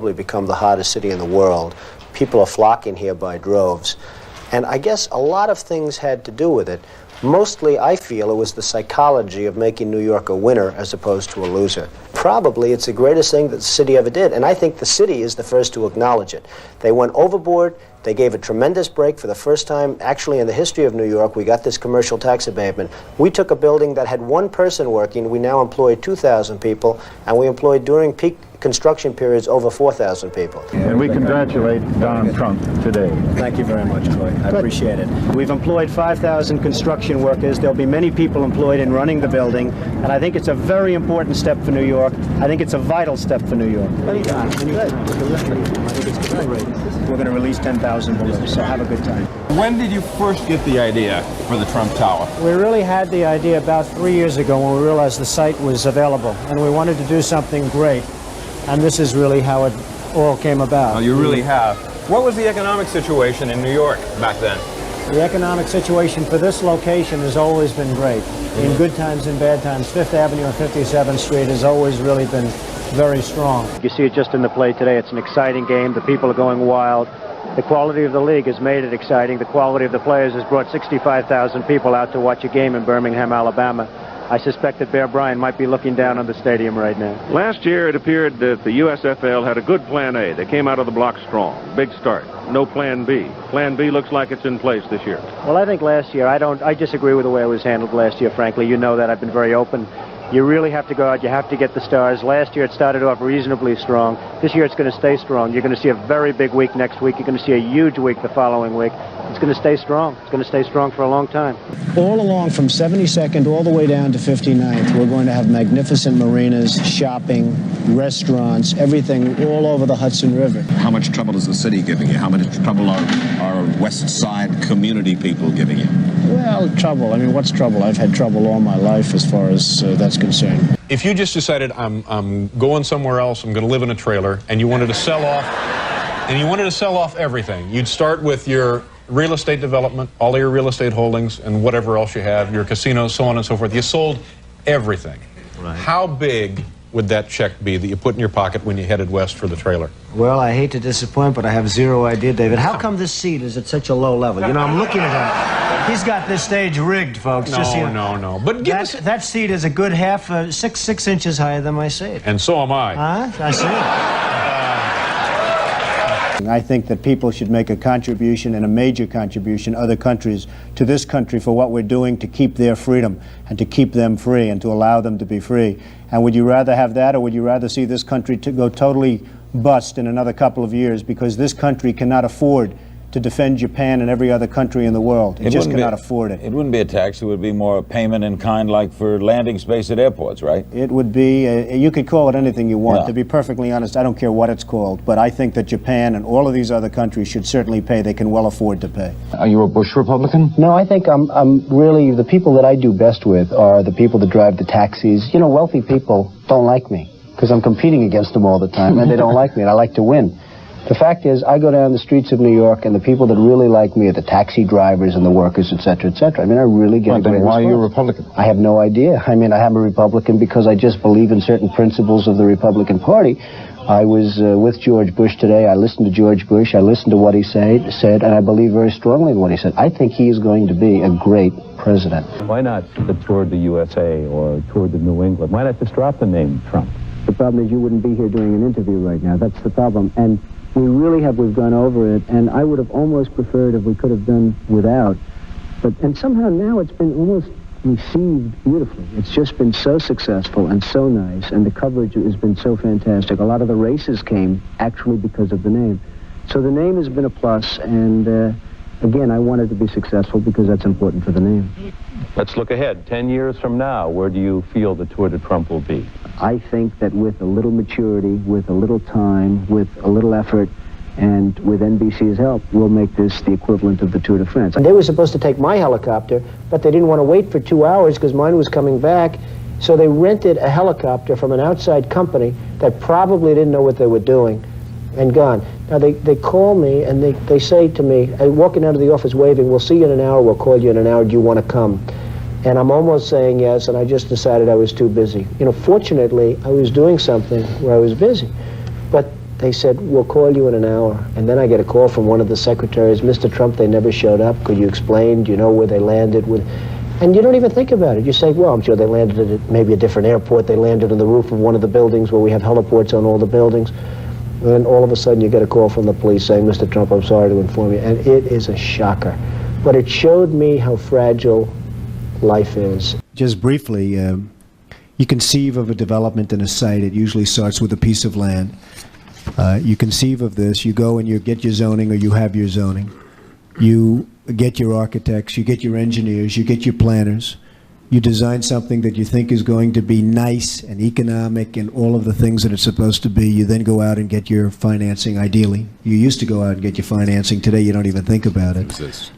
become the hottest city in the world. People are flocking here by droves. And I guess a lot of things had to do with it. Mostly, I feel, it was the psychology of making New York a winner as opposed to a loser. Probably it's the greatest thing that the city ever did, and I think the city is the first to acknowledge it. They went overboard. They gave a tremendous break for the first time, actually, in the history of New York. We got this commercial tax abatement. We took a building that had one person working. We now employ 2,000 people, and we employed during peak construction periods over 4,000 people. And we congratulate Donald Trump today. Thank you very much, Clay. I appreciate it. We've employed 5,000 construction workers. There'll be many people employed in running the building, and I think it's a very important step for New York. I think it's a vital step for New York. Anytime. I think it's great. We're going to release 10,000 balloons, so have a good time. When did you first get the idea for the Trump Tower? We really had the idea about 3 years ago when we realized the site was available, and we wanted to do something great. And this is really how it all came about. Oh, you really have. What was the economic situation in New York back then? The economic situation for this location has always been great. In good times and bad times, Fifth Avenue and 57th Street has always really been very strong. You see it just in the play today. It's an exciting game. The people are going wild. The quality of the league has made it exciting. The quality of the players has brought 65,000 people out to watch a game in Birmingham, Alabama. I suspect that Bear Bryant might be looking down on the stadium right now. Last year, it appeared that the USFL had a good plan A. They came out of the block strong. Big start. No plan B. Plan B looks like it's in place this year. Well, I think last year, I disagree with the way it was handled last year, frankly. You know that. I've been very open. You really have to go out. You have to get the stars. Last year, it started off reasonably strong. This year, it's going to stay strong. You're going to see a very big week next week. You're going to see a huge week the following week. It's going to stay strong. It's going to stay strong for a long time. All along from 72nd all the way down to 59th, we're going to have magnificent marinas, shopping, restaurants, everything all over the Hudson River. How much trouble is the city giving you? How much trouble are West Side community people giving you? Well, trouble. I mean, what's trouble? I've had trouble all my life as far as that's concerned. If you just decided I'm going somewhere else, I'm going to live in a trailer, and you wanted to sell off everything, you'd start with your real estate development, all of your real estate holdings, and whatever else you have, your casinos, so on and so forth. You sold everything. Right. How big would that check be that you put in your pocket when you headed west for the trailer? Well, I hate to disappoint, but I have zero idea, David. How come this seat is at such a low level? You know, I'm looking at him. He's got this stage rigged, folks. No. But that seat is a good six inches higher than my seat. And so am I. Huh? I see. I think that people should make a contribution, and a major contribution, other countries, to this country for what we're doing to keep their freedom and to keep them free and to allow them to be free. And would you rather have that, or would you rather see this country to go totally bust in another couple of years because this country cannot afford to defend Japan and every other country in the world? It just cannot afford it. It wouldn't be a tax. It would be more a payment in kind, like for landing space at airports, right? It would be, you could call it anything you want. Yeah. To be perfectly honest, I don't care what it's called, but I think that Japan and all of these other countries should certainly pay. They can well afford to pay. Are you a Bush Republican? No, I think I'm really, the people that I do best with are the people that drive the taxis. You know, wealthy people don't like me because I'm competing against them all the time, and they don't like me, and I like to win. The fact is, I go down the streets of New York, and the people that really like me are the taxi drivers and the workers, et cetera, et cetera. I mean, I really get a great response. Why are you a Republican? I have no idea. I mean, I am a Republican because I just believe in certain principles of the Republican Party. I was with George Bush today. I listened to George Bush. I listened to what he said, and I believe very strongly in what he said. I think he is going to be a great president. Why not the tour de USA or tour de New England? Why not just drop the name Trump? The problem is you wouldn't be here doing an interview right now. That's the problem. And we've gone over it, and I would have almost preferred if we could have done without. And somehow now it's been almost received beautifully. It's just been so successful and so nice, and the coverage has been so fantastic. A lot of the races came actually because of the name. So the name has been a plus, and again, I wanted to be successful because that's important for the name. Let's look ahead. 10 years from now, where do you feel the Tour de Trump will be? I think that with a little maturity, with a little time, with a little effort, and with NBC's help, we'll make this the equivalent of the Tour de France. They were supposed to take my helicopter, but they didn't want to wait for 2 hours because mine was coming back, so they rented a helicopter from an outside company that probably didn't know what they were doing and gone. Now, they call me, and they say to me, walking out of the office waving, "We'll see you in an hour, we'll call you in an hour, do you want to come?" And I'm almost saying yes, and I just decided I was too busy. You know, fortunately, I was doing something where I was busy. But They said, we'll call you in an hour. And then I get a call from one of the secretaries, Mr. Trump, they never showed up. Could you explain? Do you know where they landed? And you don't even think about it. You say, well, I'm sure they landed at maybe a different airport. They landed on the roof of one of the buildings where we have heliports on all the buildings. And then all of a sudden you get a call from the police saying, Mr. Trump, I'm sorry to inform you. And it is a shocker. But it showed me how fragile life is. Just briefly, you conceive of a development in a site. It usually starts with a piece of land. You conceive of this. You go and you get your zoning, or you have your zoning. You get your architects, you get your engineers, you get your planners. You design something that you think is going to be nice and economic and all of the things that it's supposed to be. You then go out and get your financing, ideally. You used to go out and get your financing. Today you don't even think about it.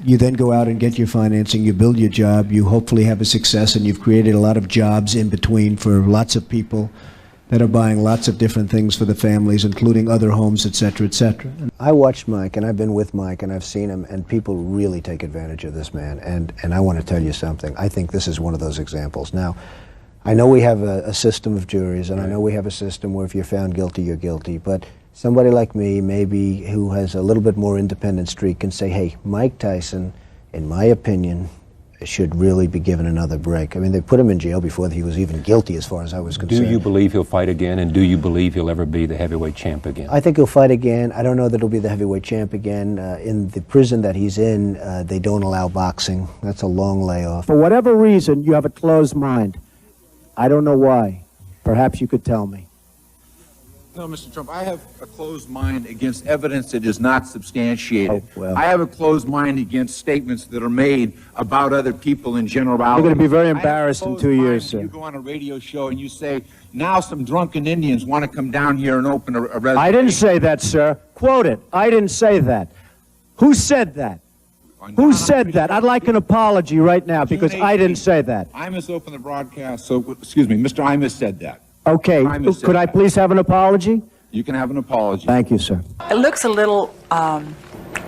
You then go out and get your financing, you build your job, you hopefully have a success, and you've created a lot of jobs in between for lots of people that are buying lots of different things for the families, including other homes, et cetera, et cetera. I watched Mike, and I've been with Mike, and I've seen him, and people really take advantage of this man. And I want to tell you something. I think this is one of those examples. Now, I know we have a system of juries, and I know we have a system where if you're found guilty, you're guilty. But somebody like me, maybe who has a little bit more independent streak, can say, hey, Mike Tyson, in my opinion, should really be given another break. I mean, they put him in jail before he was even guilty, as far as I was concerned. Do you believe he'll fight again, and do you believe he'll ever be the heavyweight champ again? I think he'll fight again. I don't know that he'll be the heavyweight champ again. In the prison that he's in, they don't allow boxing. That's a long layoff. For whatever reason, you have a closed mind. I don't know why. Perhaps you could tell me. No, Mr. Trump, I have a closed mind against evidence that is not substantiated. Oh, well. I have a closed mind against statements that are made about other people in generality. You're going to be very embarrassed in 2 years, sir. You go on a radio show and you say, now some drunken Indians want to come down here and open a reservation. I didn't say that, sir. Quote it. I didn't say that. Who said that? Who said that? I'd like an apology right now, because I didn't say that. Imus opened the broadcast, so, excuse me, Mr. Imus said that. Okay, could I please have an apology? You can have an apology. Thank you, sir. It looks a little,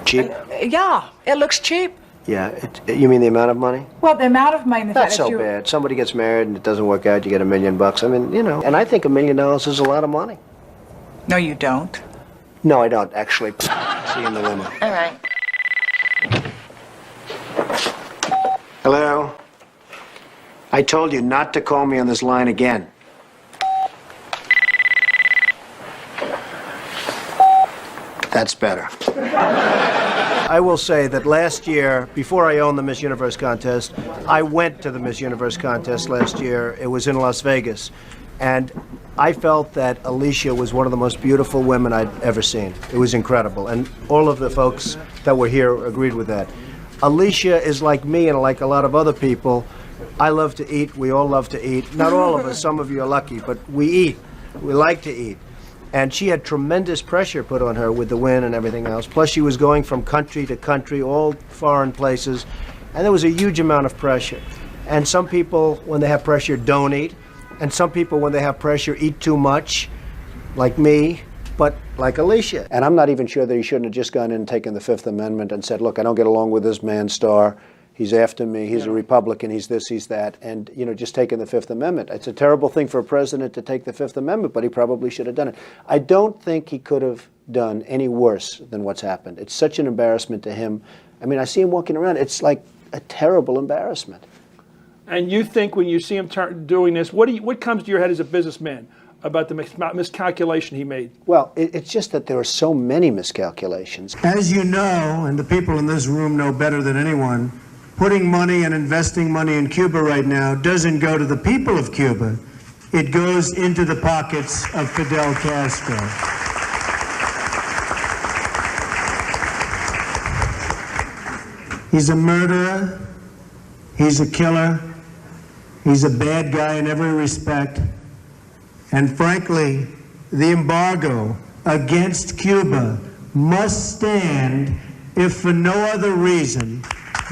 Cheap? yeah, it looks cheap. Yeah. You mean the amount of money? Well, the amount of money. Not so bad. Somebody gets married and it doesn't work out, you get $1 million. I mean, you know, and I think $1 million is a lot of money. No, you don't. No, I don't, actually. See you in the limo. All right. Hello? I told you not to call me on this line again. That's better. I will say that last year, before I owned the Miss Universe contest, I went to the Miss Universe contest last year. It was in Las Vegas. And I felt that Alicia was one of the most beautiful women I'd ever seen. It was incredible. And all of the folks that were here agreed with that. Alicia is like me and like a lot of other people. I love to eat. We all love to eat. Not all of us. Some of you are lucky, but we eat. We like to eat. And she had tremendous pressure put on her with the win and everything else. Plus, she was going from country to country, all foreign places. And there was a huge amount of pressure. And some people, when they have pressure, don't eat. And some people, when they have pressure, eat too much, like me, but like Alicia. And I'm not even sure that he shouldn't have just gone in and taken the Fifth Amendment and said, look, I don't get along with this man, Starr. He's after me. He's a Republican. He's this, he's that. And, you know, just taking the Fifth Amendment. It's a terrible thing for a president to take the Fifth Amendment, but he probably should have done it. I don't think he could have done any worse than what's happened. It's such an embarrassment to him. I mean, I see him walking around. It's like a terrible embarrassment. And you think when you see him doing this, what comes to your head as a businessman about the miscalculation he made? Well, it's just that there are so many miscalculations. As you know, and the people in this room know better than anyone, putting money and investing money in Cuba right now doesn't go to the people of Cuba. It goes into the pockets of Fidel Castro. He's a murderer. He's a killer. He's a bad guy in every respect. And frankly, the embargo against Cuba must stand, if for no other reason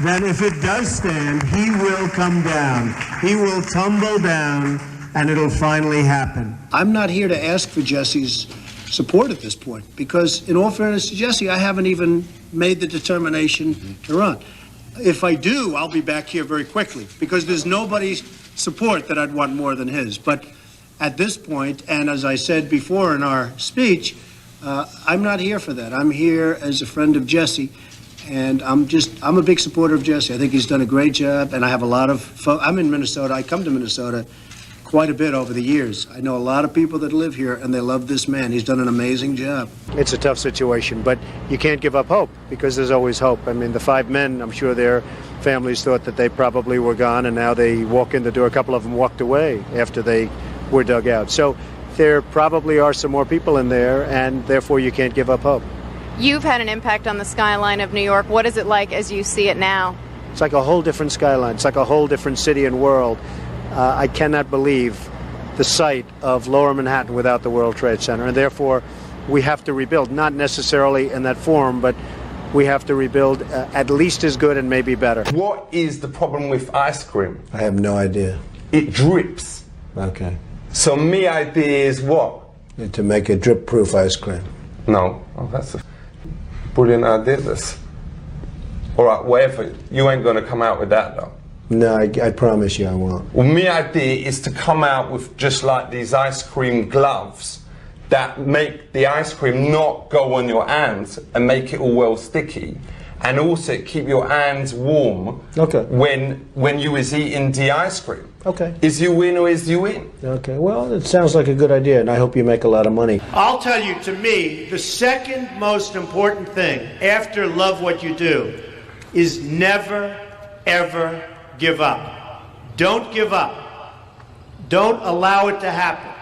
than if it does stand, he will come down. He will tumble down, and it'll finally happen. I'm not here to ask for Jesse's support at this point, because in all fairness to Jesse, I haven't even made the determination to run. If I do, I'll be back here very quickly, because there's nobody's support that I'd want more than his. But at this point, and as I said before in our speech, I'm not here for that. I'm here as a friend of Jesse, and I'm a big supporter of Jesse. I think he's done a great job, and I have a lot of I'm in Minnesota. I come to Minnesota quite a bit over the years. I know a lot of people that live here, and they love this man. He's done an amazing job. It's a tough situation, but you can't give up hope because there's always hope. I mean, the 5 men, I'm sure their families thought that they probably were gone, and now they walk in the door. A couple of them walked away after they were dug out. So there probably are some more people in there, and therefore you can't give up hope. You've had an impact on the skyline of New York. What is it like as you see it now? It's like a whole different skyline. It's like a whole different city and world. I cannot believe the sight of Lower Manhattan without the World Trade Center, and therefore we have to rebuild, not necessarily in that form, but we have to rebuild at least as good and maybe better. What is the problem with ice cream? I have no idea. It drips. Okay. So my idea is what? To make a drip-proof ice cream. No. Oh, that's a brilliant idea, this. All right, whatever. You ain't going to come out with that, though. No, I promise you I won't. Well, my idea is to come out with just like these ice cream gloves that make the ice cream not go on your hands and make it all well sticky, and also keep your hands warm. Okay. When you is eating the ice cream. Okay. Is you win or is you win? Okay. Well, it sounds like a good idea, and I hope you make a lot of money. I'll tell you, to me, the second most important thing after love what you do is never, ever give up. Don't give up. Don't allow it to happen.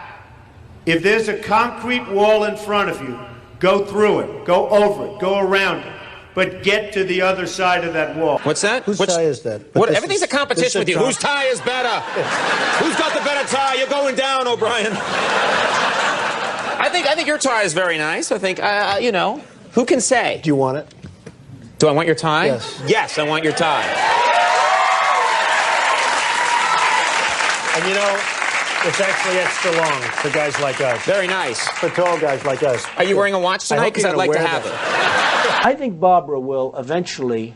If there's a concrete wall in front of you, go through it, go over it, go around it, but get to the other side of that wall. What's that? Whose tie is that? What? Everything's a competition with you. Whose tie is better? Who's got the better tie? You're going down, O'Brien. I think your tie is very nice. I think, you know, who can say? Do you want it? Do I want your tie? Yes. Yes, I want your tie. And you know, it's actually extra long for guys like us. Very nice. For tall guys like us. Are you wearing a watch tonight? Because I'd like to have it. I think Barbara will eventually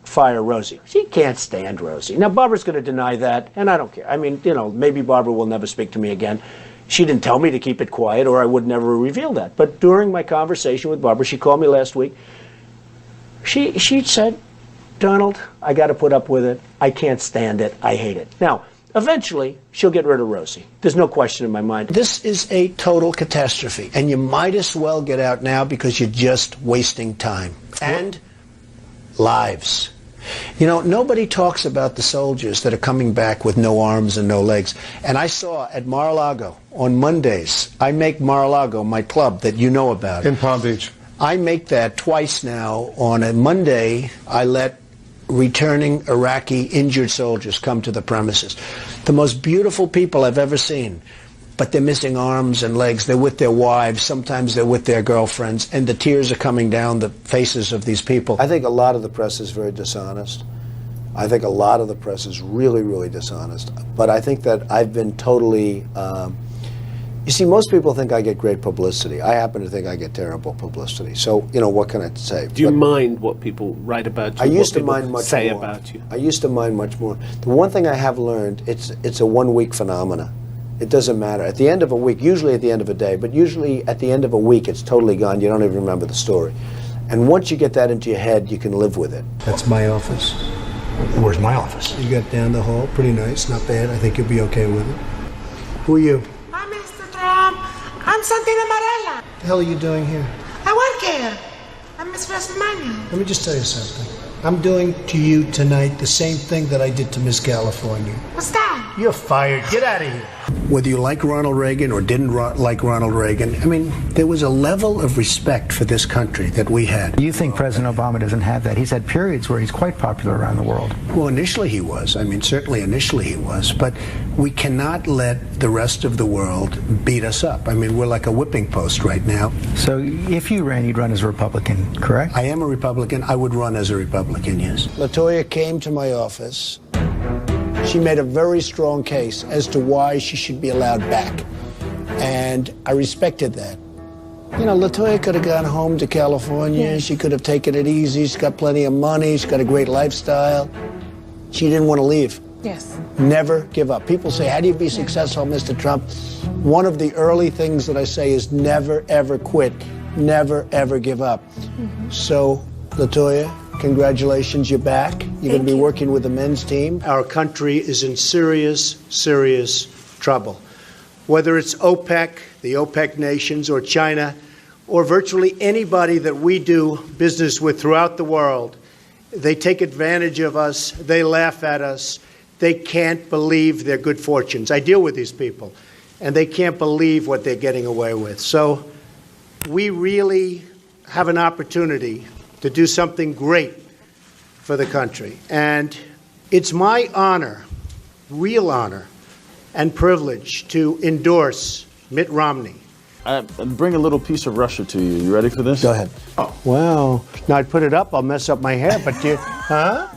fire Rosie. She can't stand Rosie. Now, Barbara's going to deny that, and I don't care. I mean, you know, maybe Barbara will never speak to me again. She didn't tell me to keep it quiet, or I would never reveal that. But during my conversation with Barbara, she called me last week. She said, Donald, I got to put up with it. I can't stand it. I hate it. Now, eventually, she'll get rid of Rosie. There's no question in my mind. This is a total catastrophe, and you might as well get out now because you're just wasting time and lives. You know, nobody talks about the soldiers that are coming back with no arms and no legs. And I saw at Mar-a-Lago on Mondays, I make Mar-a-Lago my club that you know about. In Palm Beach. I make that twice now. On a Monday, I let returning Iraqi injured soldiers come to the premises. The most beautiful people I've ever seen, but they're missing arms and legs. They're with their wives. Sometimes they're with their girlfriends, and the tears are coming down the faces of these people. I think a lot of the press is very dishonest. I think a lot of the press is really, really dishonest. But I think that I've been totally... you see, most people think I get great publicity. I happen to think I get terrible publicity. So, you know, what can I say? Do you mind what people write about you? I used to mind much say more. about you. I used to mind much more. The one thing I have learned, it's a one-week phenomena. It doesn't matter. At the end of a week, usually at the end of a day, but usually at the end of a week, it's totally gone. You don't even remember the story. And once you get that into your head, you can live with it. That's my office. Where's my office? You got down the hall. Pretty nice. Not bad. I think you'll be okay with it. Who are you? I'm Mr. Trump. I'm Santina Marella. What the hell are you doing here? I work here. I'm Miss WrestleMania. Let me just tell you something. I'm doing to you tonight the same thing that I did to Miss California. What's that? You're fired. Get out of here. Whether you like Ronald Reagan or didn't like Ronald Reagan, I mean, there was a level of respect for this country that we had. You think President Obama doesn't have that? He's had periods where he's quite popular around the world. Well, initially he was. I mean, certainly initially he was. But we cannot let the rest of the world beat us up. I mean, we're like a whipping post right now. So if you ran, you'd run as a Republican, correct? I am a Republican. I would run as a Republican, yes. LaToya came to my office. She made a very strong case as to why she should be allowed back. And I respected that. You know, LaToya could have gone home to California. Yes. She could have taken it easy. She's got plenty of money. She's got a great lifestyle. She didn't want to leave. Yes. Never give up. People say, how do you be successful, Mr. Trump? One of the early things that I say is never, ever quit. Never, ever give up. So, LaToya, congratulations, you're back. You're going to be working with the men's team. Our country is in serious, serious trouble. Whether it's OPEC, the OPEC nations, or China, or virtually anybody that we do business with throughout the world, they take advantage of us. They laugh at us. They can't believe their good fortunes. I deal with these people, and they can't believe what they're getting away with. So we really have an opportunity to do something great for the country. And it's my honor, real honor, and privilege to endorse Mitt Romney. I bring a little piece of Russia to you. You ready for this? Go ahead. Oh. Wow. Now, I'd put it up, I'll mess up my hair, but huh?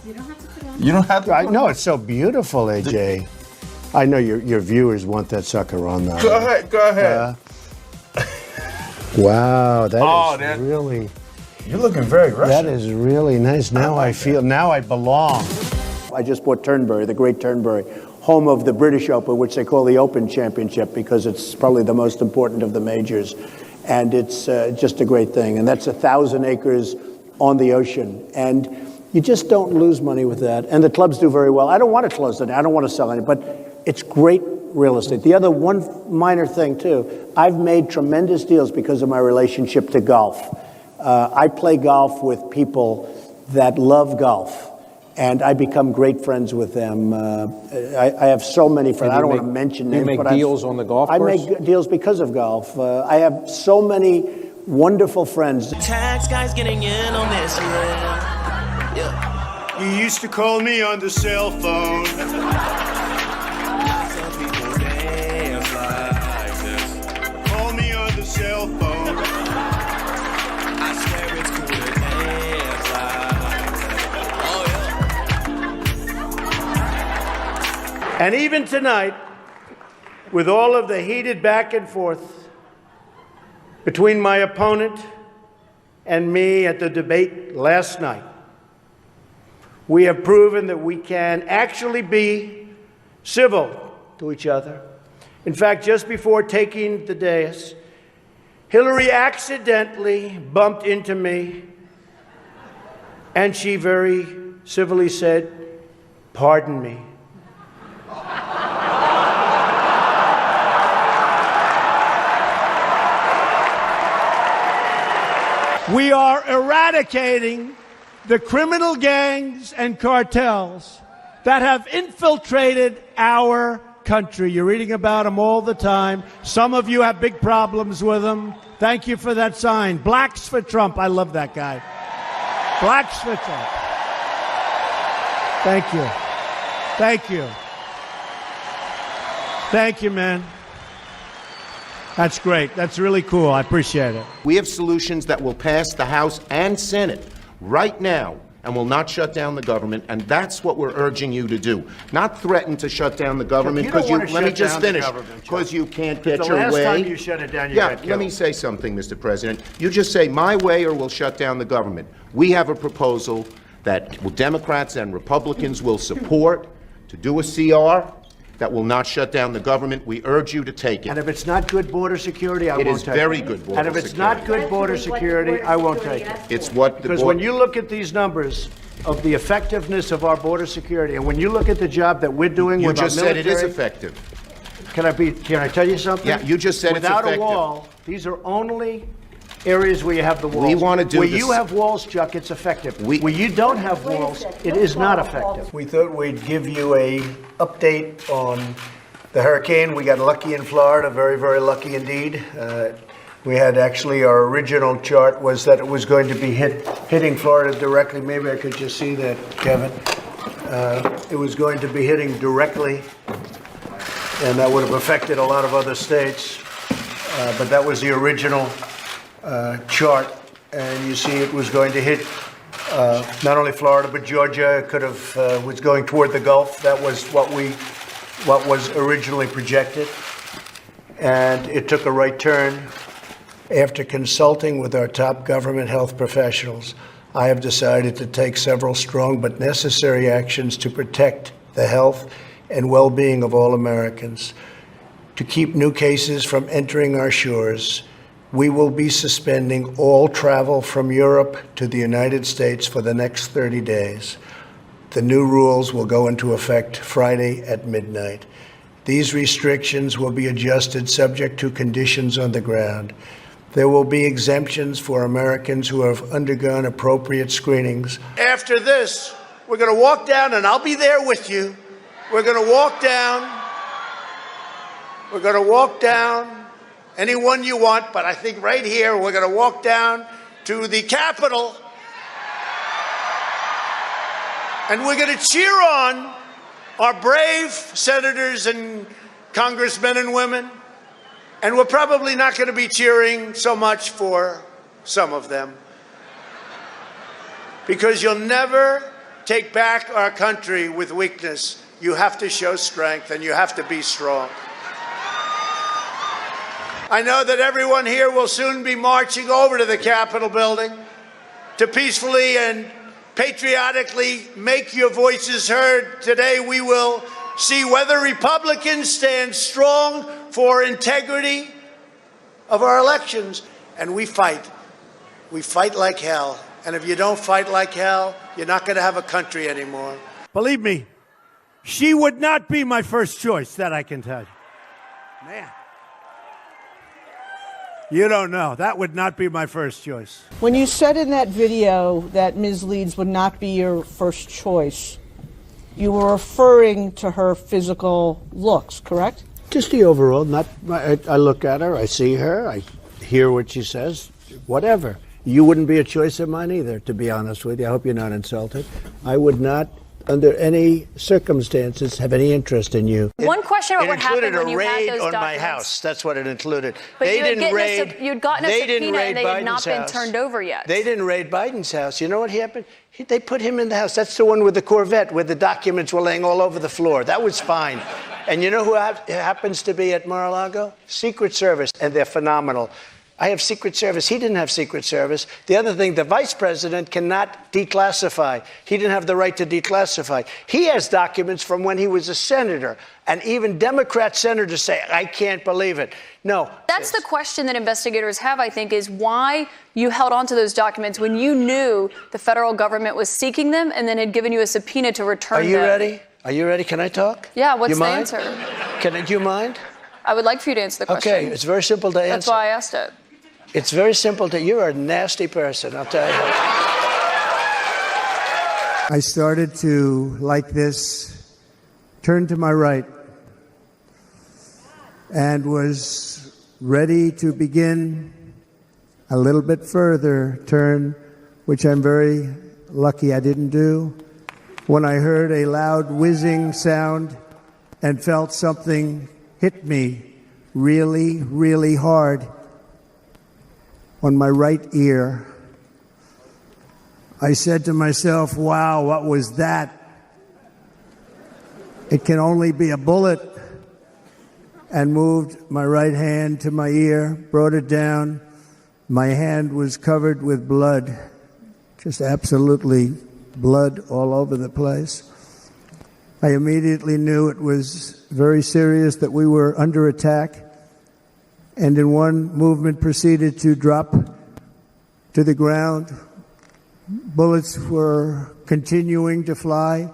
You don't have to. I know, it's so beautiful, AJ. I know your viewers want that sucker on, though. Go ahead. Wow, that is really... You're looking very Russian. That is really nice. Now I feel, now I belong. I just bought Turnberry, the great Turnberry, home of the British Open, which they call the Open Championship because it's probably the most important of the majors. And it's just a great thing. And that's 1,000 acres on the ocean. And you just don't lose money with that. And the clubs do very well. I don't want to close it. I don't want to sell any, but it's great real estate. The other one minor thing, too, I've made tremendous deals because of my relationship to golf. I play golf with people that love golf. And I become great friends with them. I have so many friends. I don't want to mention names. You make deals on the golf course? I make deals because of golf. I have so many wonderful friends. Tax guys getting in on this. You used to call me on the cell phone. Some people dance like this. Call me on the cell phone. I swear it's cool to dance like this. And even tonight, with all of the heated back and forth between my opponent and me at the debate last night, we have proven that we can actually be civil to each other. In fact, just before taking the dais, Hillary accidentally bumped into me, and she very civilly said, "Pardon me." We are eradicating the criminal gangs and cartels that have infiltrated our country. You're reading about them all the time. Some of you have big problems with them. Thank you for that sign. Blacks for Trump. I love that guy. Blacks for Trump. Thank you. Thank you. Thank you, man. That's great. That's really cool. I appreciate it. We have solutions that will pass the House and Senate right now and will not shut down the government, and that's what we're urging you to do. Not threaten to shut down the government because let me just finish, because you can't get your way. The last time you shut it down, you got killed. Let me say something, Mr. President. You just say my way or we'll shut down the government. We have a proposal that Democrats and Republicans will support to do a CR that will not shut down the government. We urge you to take it. And if it's not good border security, I won't take it. It is very good border security. And if it's not good border security, I won't take it. It's what the Because when you look at these numbers of the effectiveness of our border security, and when you look at the job that we're doing with our military... You just said it is effective. Can I tell you something? Yeah, you just said it's effective. Without a wall, these are only areas where you have the walls. We want to do where this. you have walls, Chuck, it's effective. Where you don't have walls, it is not effective. We thought we'd give you a update on the hurricane. We got lucky in Florida, very, very lucky indeed. We had actually, our original chart was that it was going to be hitting Florida directly. Maybe I could just see that, Kevin. It was going to be hitting directly, and that would have affected a lot of other states. But that was the original chart, and you see it was going to hit not only Florida but Georgia. Could have was going toward the Gulf. That was what was originally projected, and it took a right turn. After consulting with our top government health professionals, I have decided to take several strong but necessary actions to protect the health and well-being of all Americans. To keep new cases from entering our shores, we will be suspending all travel from Europe to the United States for the next 30 days. The new rules will go into effect Friday at midnight. These restrictions will be adjusted subject to conditions on the ground. There will be exemptions for Americans who have undergone appropriate screenings. After this, we're going to walk down, and I'll be there with you. We're going to walk down. We're going to walk down anyone you want, but I think right here we're going to walk down to the Capitol, and we're going to cheer on our brave senators and congressmen and women, and we're probably not going to be cheering so much for some of them, because you'll never take back our country with weakness. You have to show strength, and you have to be strong. I know that everyone here will soon be marching over to the Capitol building to peacefully and patriotically make your voices heard. Today we will see whether Republicans stand strong for integrity of our elections. And we fight. We fight like hell. And if you don't fight like hell, you're not going to have a country anymore. Believe me, she would not be my first choice, that I can tell you. Man. You don't know. That would not be my first choice. When you said in that video that Ms. Leeds would not be your first choice, you were referring to her physical looks, correct? Just the overall, I look at her, I see her, I hear what she says, whatever. You wouldn't be a choice of mine either, to be honest with you. I hope you're not insulted. I would not, under any circumstances, have any interest in you. One question about what happened when you had those It included a raid on my documents. house. That's what it included. But They you'd didn't raid. you'd gotten a they subpoena didn't raid and they had not Biden's been house. turned over yet. They didn't raid Biden's house. You know what happened? They put him in the house. That's the one with the Corvette, where the documents were laying all over the floor. That was fine. And you know who happens to be at Mar-a-Lago? Secret Service, and they're phenomenal. I have Secret Service. He didn't have Secret Service. The other thing, the vice president cannot declassify. He didn't have the right to declassify. He has documents from when he was a senator. And even Democrat senators say, I can't believe it. No. That's the question that investigators have, I think, is why you held on to those documents when you knew the federal government was seeking them and then had given you a subpoena to return them. Are you ready? Are you ready? Can I talk? Yeah, what's You the mind? answer? Do you mind? I would like for you to answer the question. Okay, it's very simple to answer. That's why I asked it. It's very simple to, you're a nasty person, I'll tell you. I started to, like this, turn to my right and was ready to begin a little bit further turn, which I'm very lucky I didn't do, when I heard a loud whizzing sound and felt something hit me really, really hard on my right ear. I said to myself, wow, what was that? It can only be a bullet. And moved my right hand to my ear, brought it down. My hand was covered with blood, just absolutely blood all over the place. I immediately knew it was very serious, that we were under attack, and in one movement proceeded to drop to the ground. Bullets were continuing to fly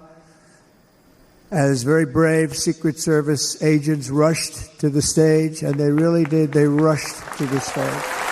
as very brave Secret Service agents rushed to the stage, and they really did. They rushed to the stage.